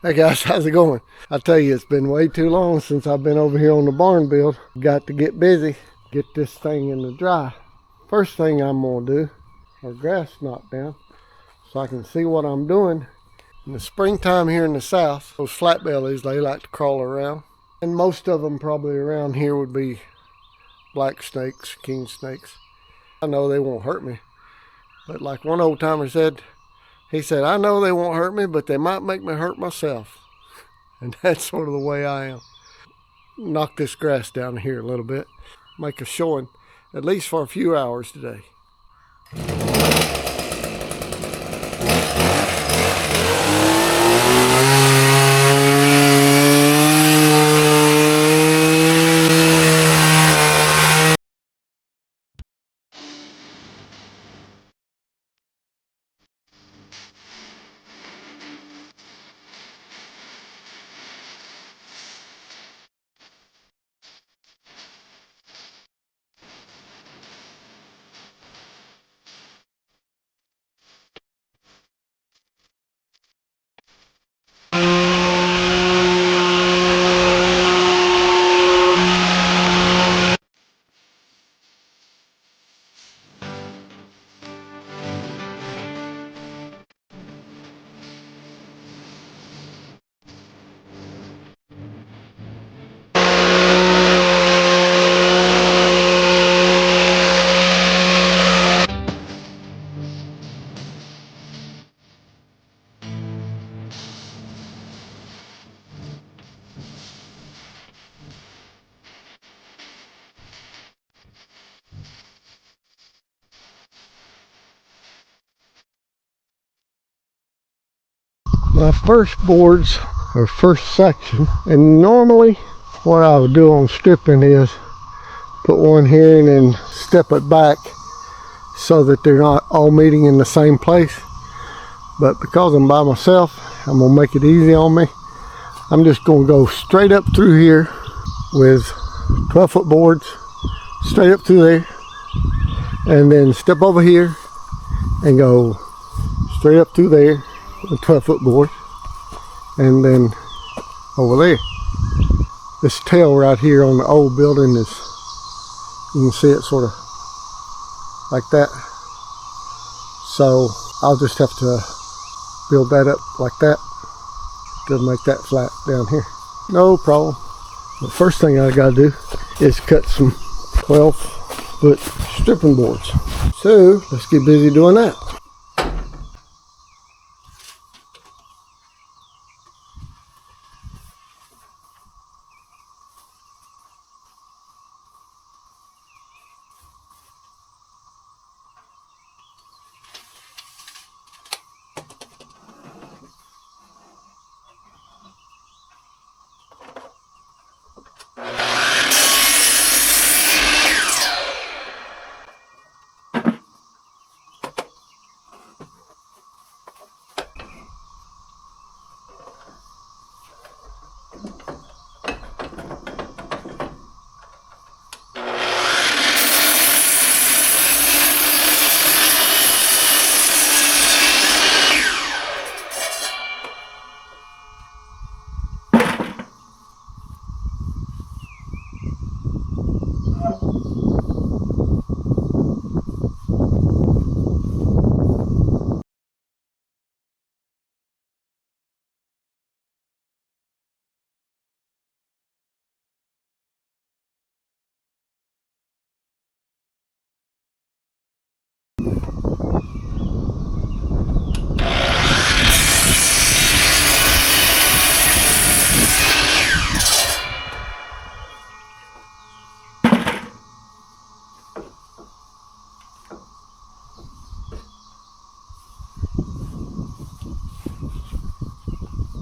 Hey guys, how's it going? I tell you, it's been way too long since I've been over here on the barn build. Got to get busy, get this thing in the dry. First thing I'm gonna do, our grass knocked down, so I can see what I'm doing. In the springtime here in the south, those flat bellies, they like to crawl around. And most of them probably around here would be black snakes, king snakes. I know they won't hurt me, but like one old timer said, he said, I know they won't hurt me, but they might make me hurt myself. And that's sort of the way I am. Knock this grass down here a little bit. Make a showing, at least for a few hours today. My first boards or first section, and normally what I would do on stripping is put one here and then step it back so that they're not all meeting in the same place. But because I'm by myself, I'm gonna make it easy on me. I'm just gonna go straight up through here with 12-foot boards, straight up through there, and then step over here and go straight up through there with 12-foot board, and then over there. This tail right here on the old building is, you can see it sort of like that. So I'll just have to build that up like that to make that flat down here. No problem. The first thing I gotta do is cut some 12-foot stripping boards. So let's get busy doing that.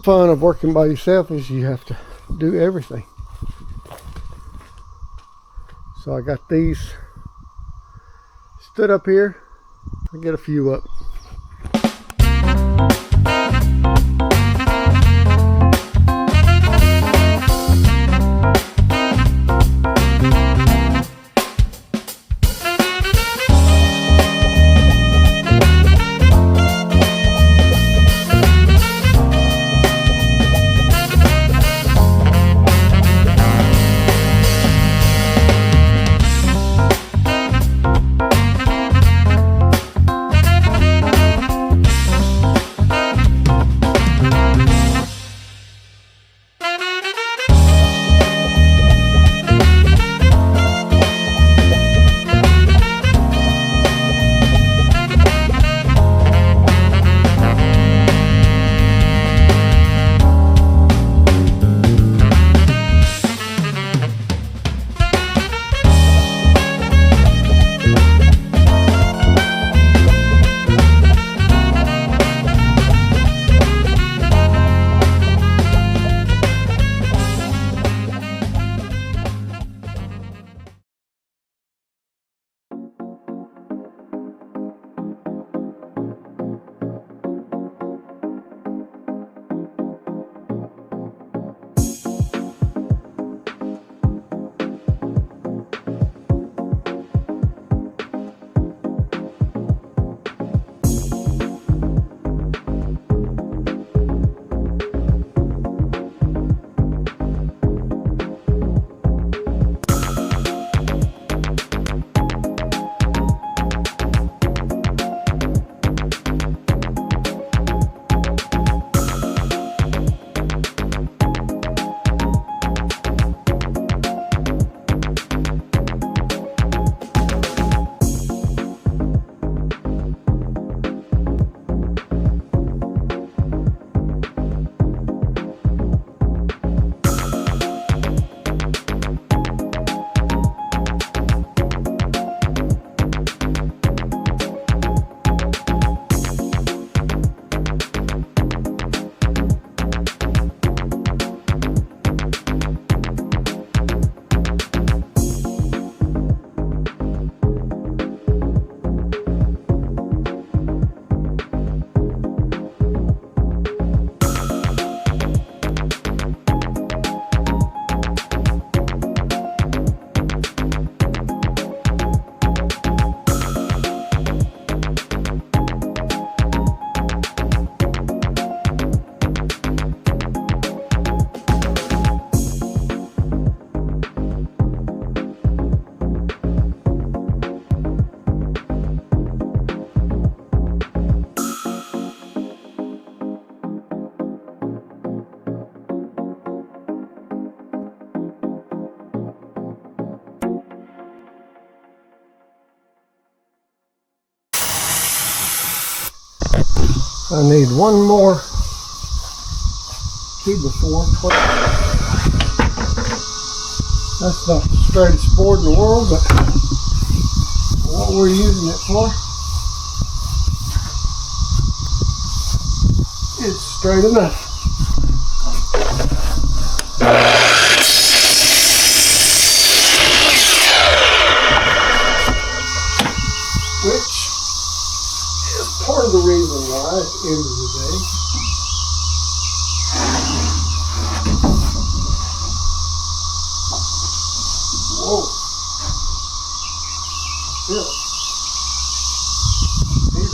Fun of working by yourself is you have to do everything. So I got these stood up here. I get a few up. I need one more 2x4. That's not the straightest board in the world, but what we're using it for, it's straight enough. Which is part of the reason why at the end of the day whoa, feel it, feel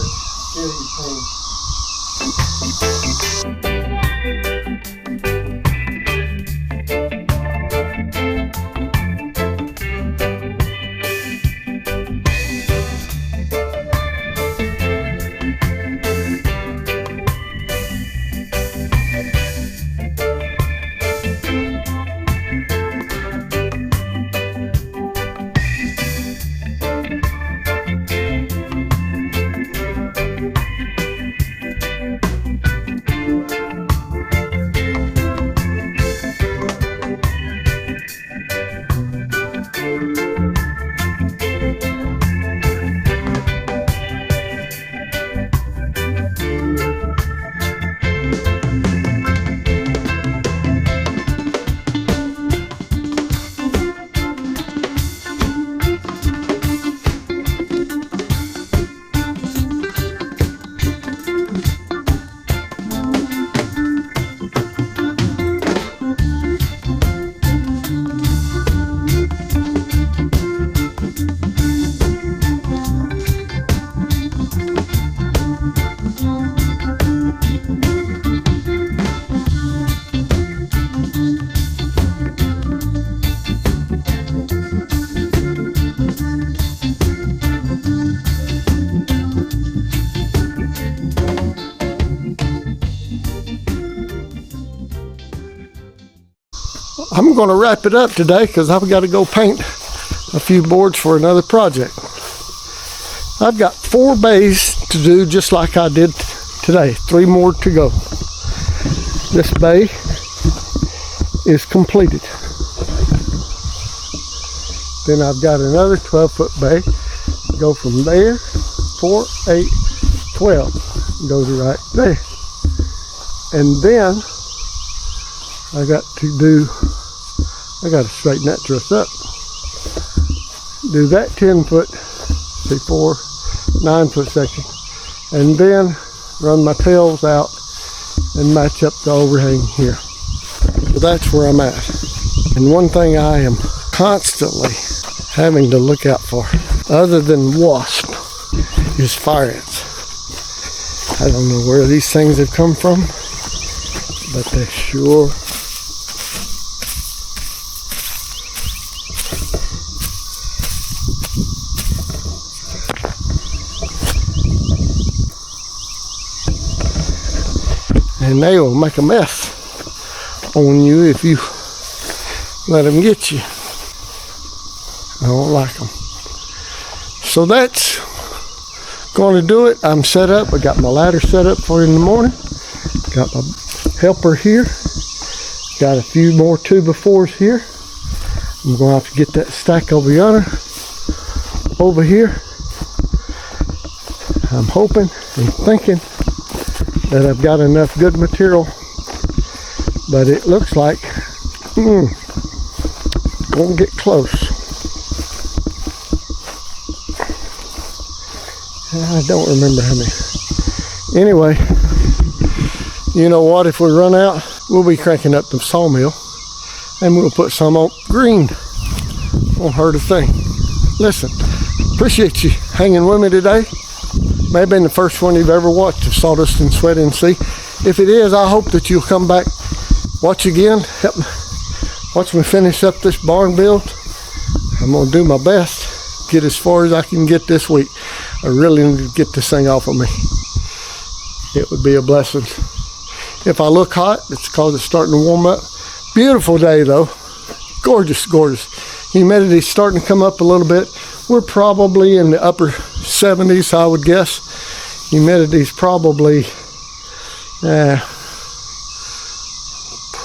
I'm going to wrap it up today because I've got to go paint a few boards for another project. I've got 4 bays to do just like I did today. 3 more to go. This bay is completed. Then I've got another 12-foot bay. Go from there, 4, 8, 12. Goes right there. And then I got to straighten that truss up. Do that 10-foot, say 4, 9-foot section, and then run my tails out and match up the overhang here. So that's where I'm at. And one thing I am constantly having to look out for, other than wasp, is fire ants. I don't know where these things have come from, but they sure and they will make a mess on you if you let them get you. I don't like them. So that's going to do it. I'm set up. I got my ladder set up for in the morning. Got my helper here. Got a few more 2x4s here. I'm going to have to get that stack over yonder, over here. I'm hoping and thinking that I've got enough good material, but it looks like gonna get close. I don't remember how many. Anyway, you know what? If we run out, we'll be cranking up the sawmill, and we'll put some on green. Won't hurt a thing. Listen, appreciate you hanging with me today. May have been the first one you've ever watched of Sawdust and Sweat NC. If it is, I hope that you'll come back, watch again, help me, watch me finish up this barn build. I'm gonna do my best, get as far as I can get this week. I really need to get this thing off of me. It would be a blessing. If I look hot, it's because it's starting to warm up. Beautiful day though, gorgeous, gorgeous. Humidity's starting to come up a little bit. We're probably in the upper 70s, I would guess. Humidity's probably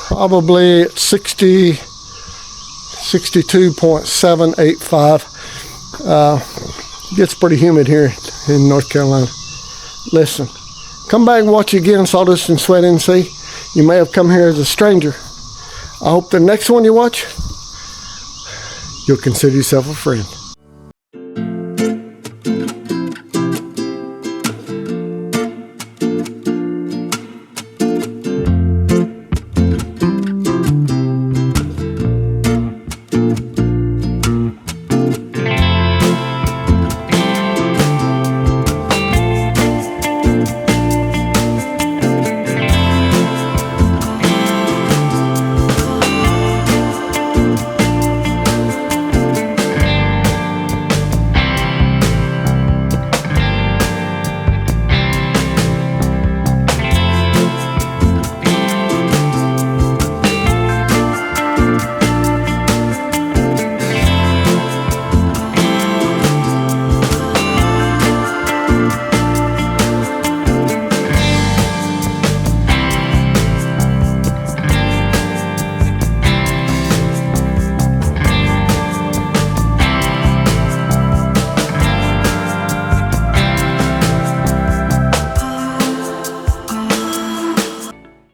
Probably at 62.785. Gets pretty humid here in North Carolina. Listen, come back and watch again, Sawdust and Sweat NC. You may have come here as a stranger. I hope the next one you watch, you'll consider yourself a friend.